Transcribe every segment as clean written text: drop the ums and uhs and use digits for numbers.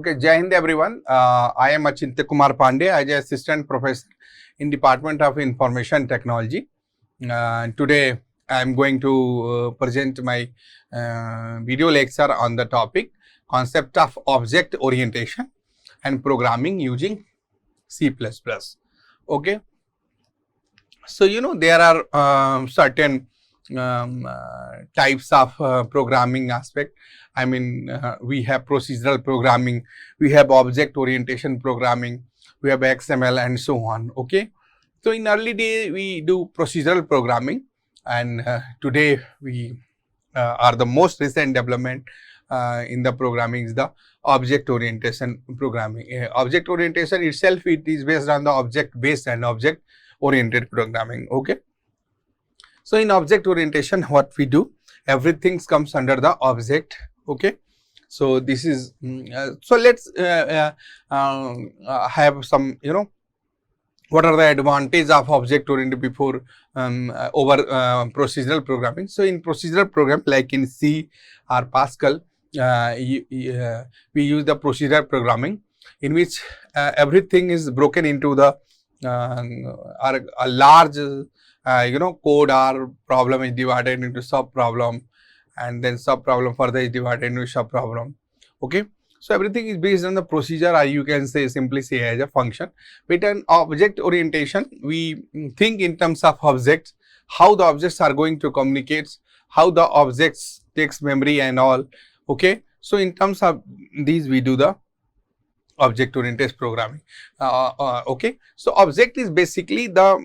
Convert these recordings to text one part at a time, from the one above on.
Okay, Jai Hind everyone. I am Achintya Kumar Pandey. I am Assistant Professor in Department of Information Technology. Today I am going to present my video lecture on the topic concept of object orientation and programming using C++. Okay. So, there are certain types of programming aspect. I mean, we have procedural programming, we have object orientation programming, we have XML and so on. Okay. So, in early day, we do procedural programming, and today we are the most recent development in the programming is the object orientation programming. Object orientation itself, it is based on the object based and object oriented programming. Okay. So, in object orientation, what we do, everything comes under the object. Okay. So, this is so let's have some, what are the advantage of object oriented before over procedural programming. So, in procedural program like in C or Pascal, we use the procedural programming in which everything is broken into the a large code or problem is divided into sub problem, and then sub problem further is divided into sub problem. Okay. So, everything is based on the procedure, or you can say simply say as a function. With an object orientation, we think in terms of objects, how the objects are going to communicate, how the objects takes memory and all. Okay. So, in terms of these, we do the object oriented programming. Okay. So, object is basically the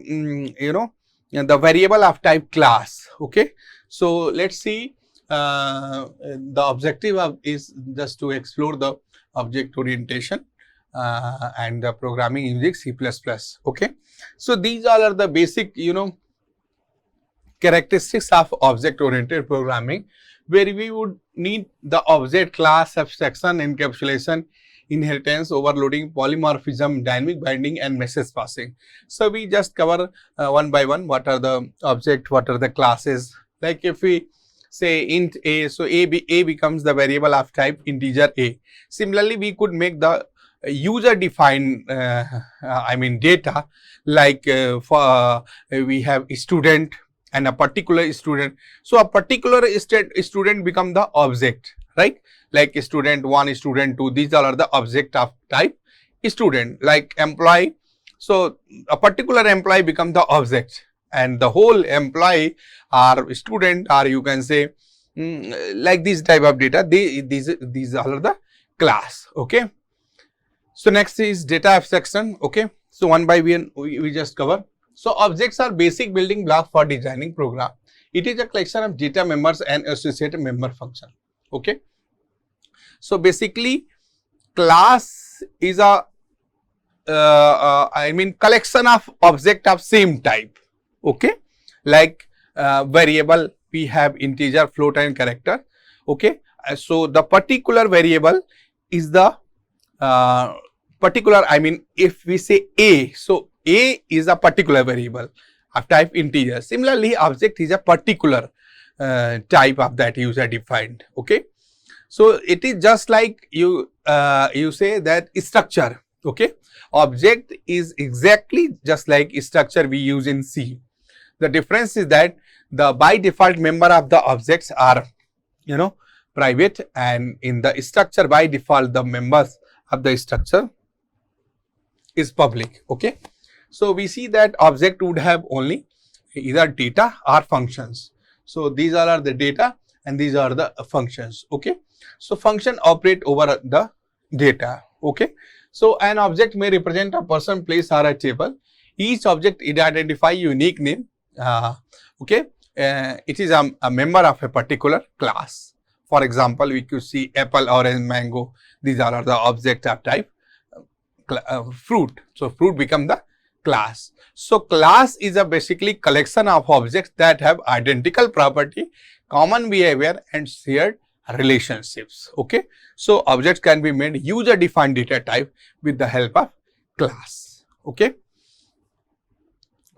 the variable of type class. Okay. So, let us see the objective of is just to explore the object orientation and the programming using C++. Okay. So, these all are the basic characteristics of object oriented programming, where we would need the object class, abstraction, encapsulation, inheritance, overloading, polymorphism, dynamic binding and message passing. So, we just cover one by one what are the object, what are the classes. Like if we say int a, so a becomes the variable of type integer a. Similarly, we could make the user defined data, like we have a student and a particular student. So, a particular student become the object, right? Like student 1, student 2, these are the object of type student. Like employee, so a particular employee become the object, and the whole employee or student, or you can say like this type of data, these are the class. Okay. So, next is data abstraction. Okay. So, one by one we just cover. So, objects are basic building block for designing program. It is a collection of data members and associated member function. Okay. So, basically class is a collection of object of same type. Okay. Like variable, we have integer, float and character. Okay. So, the particular variable is the particular, if we say a, so a is a particular variable of type integer. Similarly, object is a particular type of that user defined. Okay. So, it is just like you say that structure. Okay. Object is exactly just like structure we use in C. The difference is that the by default member of the objects are private, and in the structure by default the members of the structure is public. Okay. So, we see that object would have only either data or functions. So, these all are the data and these are the functions. Okay. So, function operate over the data. Okay. So, an object may represent a person, place or a table. Each object it identify unique name. Okay. It is a member of a particular class. For example, we could see apple, orange, mango. These are the object of type fruit. So, fruit become the class. So, class is a basically collection of objects that have identical property, common behavior and shared relationships. Okay. So, objects can be made user defined data type with the help of class. Okay.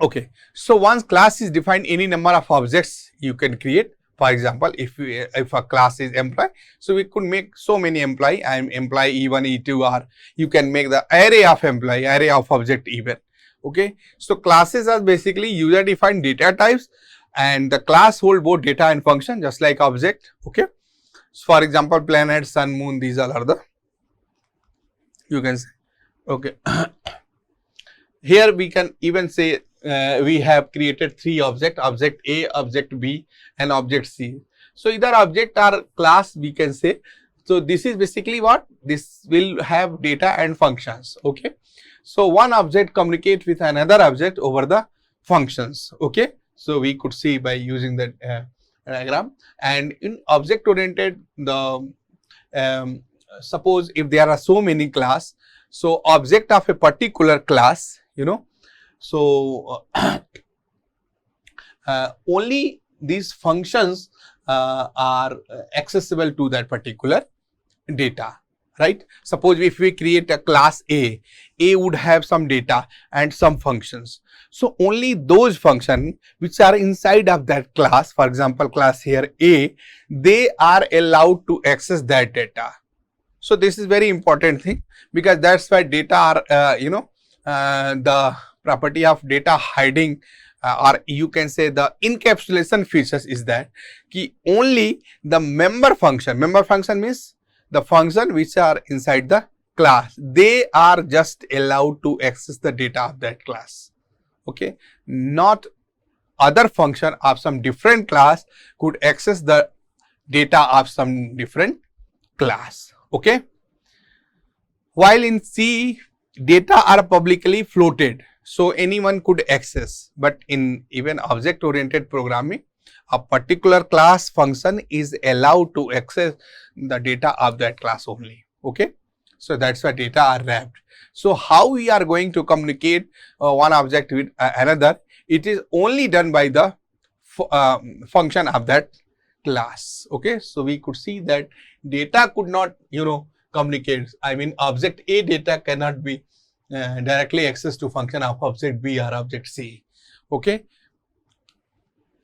Okay. So, once class is defined, any number of objects you can create For example, if a class is employee, so we could make so many employee and employee E1, E2, or you can make the array of employee, array of object even. Okay, so classes are basically user defined data types, and the class hold both data and function just like object. Okay, so for example, planet, sun, moon, these all are the, you can say. Okay, here we can even say we have created three objects, object A, object B and object C. So either object or class we can say. So this is basically what, this will have data and functions. Okay, so one object communicates with another object over the functions. Okay, so we could see by using the diagram. And in object oriented, the suppose if there are so many class, so object of a particular class, you know, so only these functions are accessible to that particular data, right? Suppose if we create a class A would have some data and some functions. So only those functions which are inside of that class, for example, class here A, they are allowed to access that data. So this is very important thing, because that's why data are, the property of data hiding, or you can say the encapsulation features is that ki only the member function means the function which are inside the class, they are just allowed to access the data of that class. Okay, not other function of some different class could access the data of some different class. Okay, while in C data are publicly floated, so anyone could access, but in even object oriented programming, a particular class function is allowed to access the data of that class only. Okay, so that's why data are wrapped. So how we are going to communicate one object with another, it is only done by the function of that class. Okay, so we could see that data could not, communicate. I mean, object A data cannot be directly access to function of object B or object C. Okay,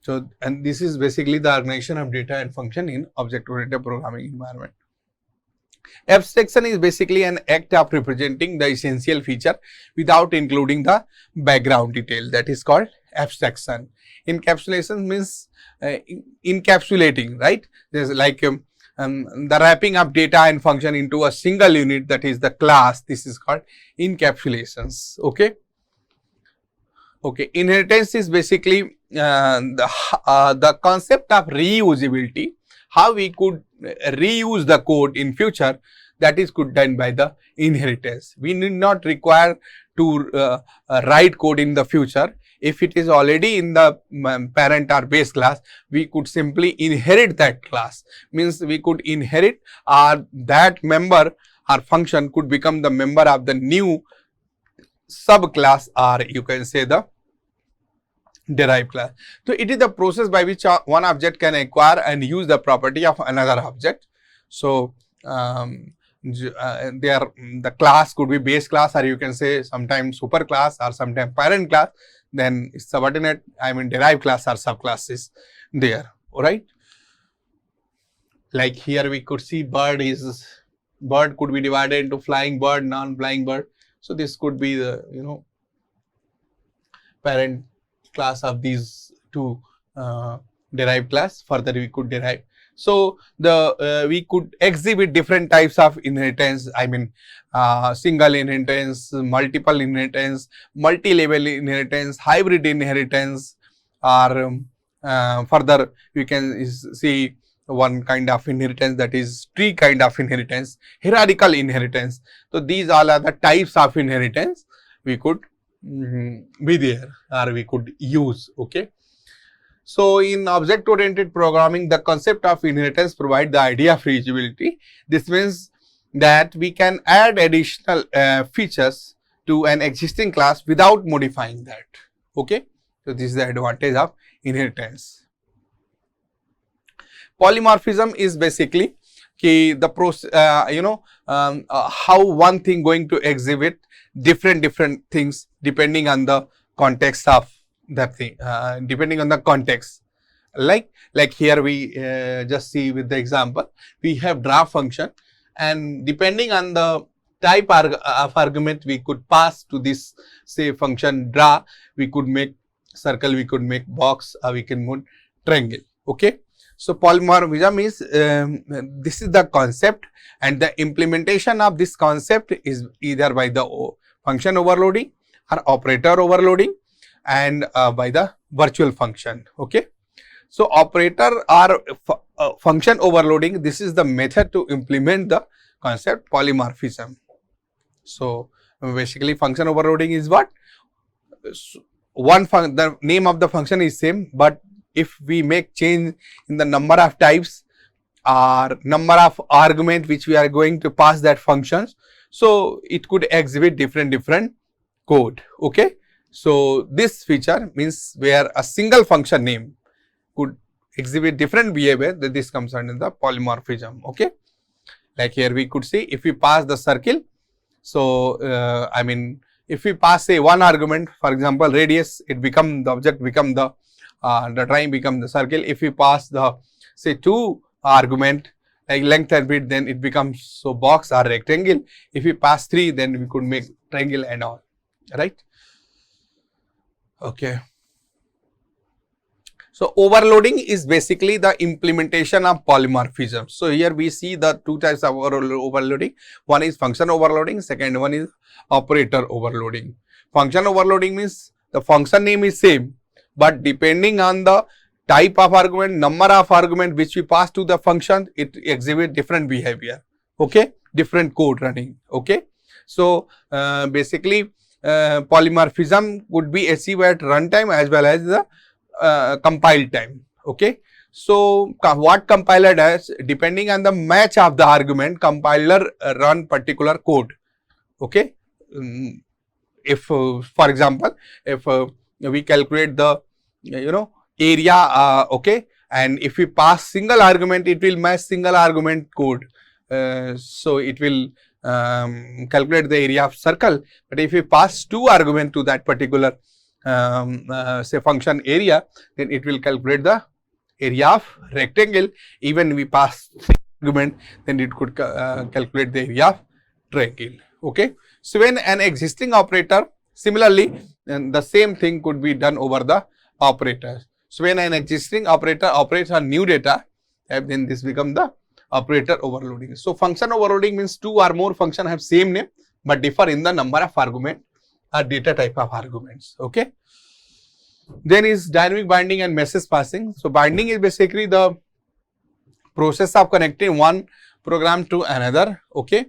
so and this is basically the organization of data and function in object oriented programming environment. Abstraction is basically an act of representing the essential feature without including the background detail, that is called abstraction. Encapsulation means encapsulating, right? There's like the wrapping of data and function into a single unit, that is the class. This is called encapsulations. Okay. Okay. Inheritance is basically the concept of reusability, how we could reuse the code in future, that is could done by the inheritance. We need not require to write code in the future. If it is already in the parent or base class, we could simply inherit that class. Means we could inherit, or that member or function could become the member of the new subclass, or you can say the derived class. So it is the process by which one object can acquire and use the property of another object. So the class could be base class, or you can say sometimes super class or sometimes parent class. Then subordinate, I mean derived class or subclasses there. All right. Like here we could see bird could be divided into flying bird, non-flying bird. So this could be the parent class of these two derived class. Further we could derive. So we could exhibit different types of inheritance. I mean single inheritance, multiple inheritance, multi-level inheritance, hybrid inheritance, or further we can see one kind of inheritance, that is tree kind of inheritance, hierarchical inheritance. So these all are the types of inheritance we could be there, or we could use. Okay. So in object oriented programming, the concept of inheritance provides the idea of reusability. This means that we can add additional features to an existing class without modifying that. Okay. So this is the advantage of inheritance. Polymorphism is basically the process, how one thing going to exhibit different things depending on the context of that thing, depending on the context. Like here we just see with the example, we have draw function, and depending on the type of argument we could pass to this, say, function draw, we could make circle, we could make box, or we can make triangle. Okay. So polymorphism is this is the concept, and the implementation of this concept is either by the function overloading or operator overloading, and by the virtual function. Okay. So operator or function overloading, this is the method to implement the concept polymorphism. So basically function overloading is what? The name of the function is same, but if we make change in the number of types or number of argument which we are going to pass that functions, so it could exhibit different code. Okay. So this feature means where a single function name could exhibit different behavior, that this comes under the polymorphism. Okay. Like here we could see, if we pass the circle, so I mean, if we pass say one argument, for example radius, it become the object become the triangle become the circle. If we pass the say two argument like length and width, then it becomes so box or rectangle. If we pass three, then we could make triangle and all, right? Okay. So overloading is basically the implementation of polymorphism. So here we see the two types of overloading. One is function overloading, second one is operator overloading. Function overloading means the function name is same, but depending on the type of argument, number of argument which we pass to the function, it exhibit different behavior. Okay, different code running. Okay. So basically polymorphism would be achieved at runtime as well as the compile time. Okay. So what compiler does, depending on the match of the argument, compiler run particular code. Okay. If for example, if we calculate the area, okay, and if we pass single argument, it will match single argument code. So it will calculate the area of circle, but if we pass two argument to that particular say function area, then it will calculate the area of rectangle. Even we pass argument, then it could calculate the area of triangle. Okay. So when an existing operator, similarly, and the same thing could be done over the operators. So when an existing operator operates on new data, then this becomes the operator overloading. So function overloading means two or more function have same name but differ in the number of argument or data type of arguments. Okay. Then is dynamic binding and message passing. So binding is basically the process of connecting one program to another. Okay.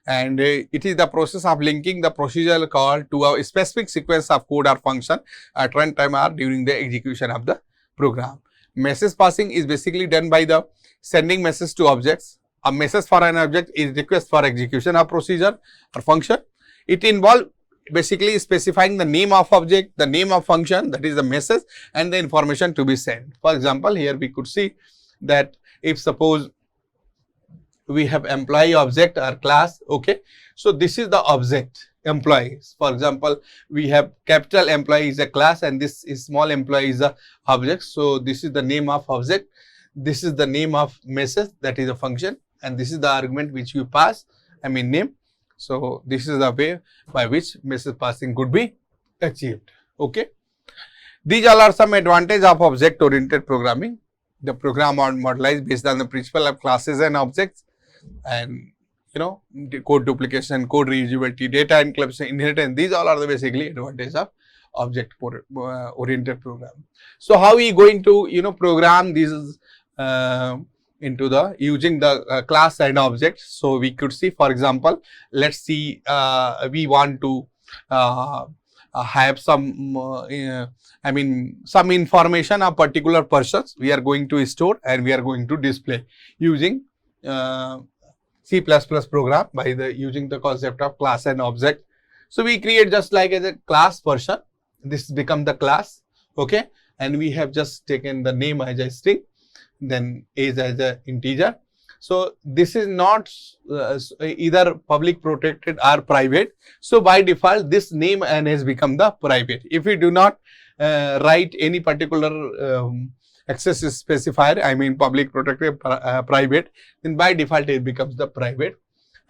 And it is the process of linking the procedural call to a specific sequence of code or function at runtime or during the execution of the program. Message passing is basically done by the sending message to objects. A message for an object is request for execution of procedure or function. It involves basically specifying the name of object, the name of function, that is the message, and the information to be sent. For example, here we could see that if suppose we have employee object or class. Okay. So this is the object employees. For example, we have capital employee is a class and this is small employee is a object. So this is the name of object. This is the name of message, that is a function, and this is the argument which you pass, I mean name. So this is the way by which message passing could be achieved. Okay. These all are some advantages of object oriented programming. The program are modelized based on the principle of classes and objects, and code duplication, code reusability, data encryption, inheritance. These all are the basically advantages of object oriented program. So how we going to program these into the using the class and object. So we could see, for example, let's see we want to have some I mean some information of particular persons we are going to store and we are going to display using C++ program by using the concept of class and object. So we create just like as a class person, this become the class. Okay. And we have just taken the name as a string, then age as a integer. So this is not either public protected or private. So by default this name and has become the private. If we do not write any particular access is specifier, I mean public, protected, private, then by default it becomes the private.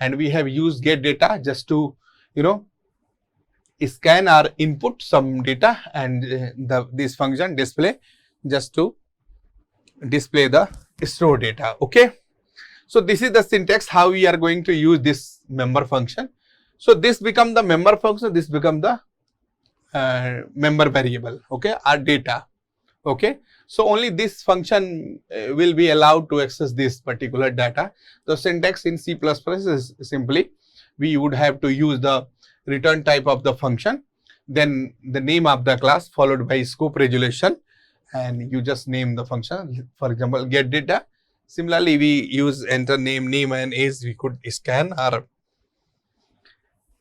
And we have used get data just to, scan or input some data, and this function display just to display the store data. Okay. So this is the syntax how we are going to use this member function. So this become the member function, this become the member variable, okay, or data. Okay. So only this function will be allowed to access this particular data. The syntax in C++ is simply, we would have to use the return type of the function, then the name of the class followed by scope resolution, and you just name the function, for example, get data. Similarly, we use enter name and age, we could scan or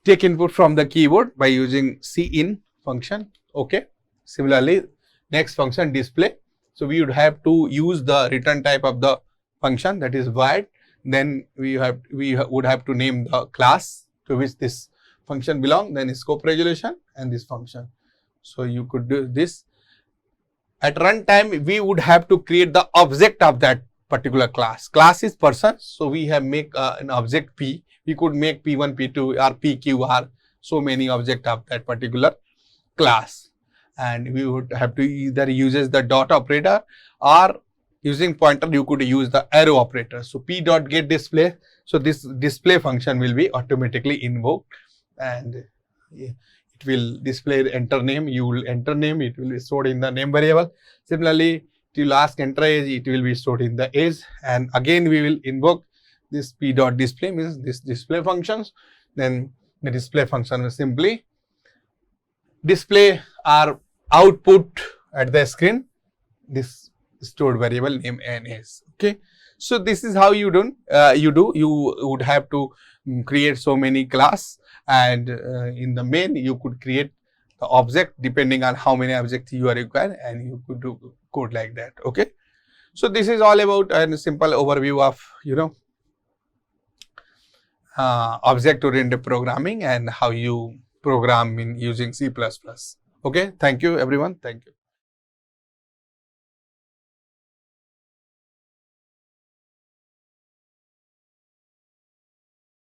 take input from the keyboard by using cin function. Okay. Similarly, next function display. So we would have to use the return type of the function, that is void. Then we would have to name the class to which this function belong, then scope resolution and this function. So you could do this. At runtime, we would have to create the object of that particular class. Class is person, so we have make an object P. We could make P1, P2 or PQ or so many object of that particular class. And we would have to either uses the dot operator, or using pointer you could use the arrow operator. So P dot get display. So this display function will be automatically invoked, and it will display enter name. You will enter name, it will be stored in the name variable. Similarly, to ask enter age, it will be stored in the age, and again we will invoke this P dot display, means this display functions. Then the display function will simply display our output at the screen, this stored variable name and age. Okay. So this is how you you would have to create so many class, and in the main you could create the object depending on how many objects you are required, and you could do code like that. Okay. So this is all about a simple overview of object oriented programming and how you program in using C++. Okay. Thank you everyone. Thank you.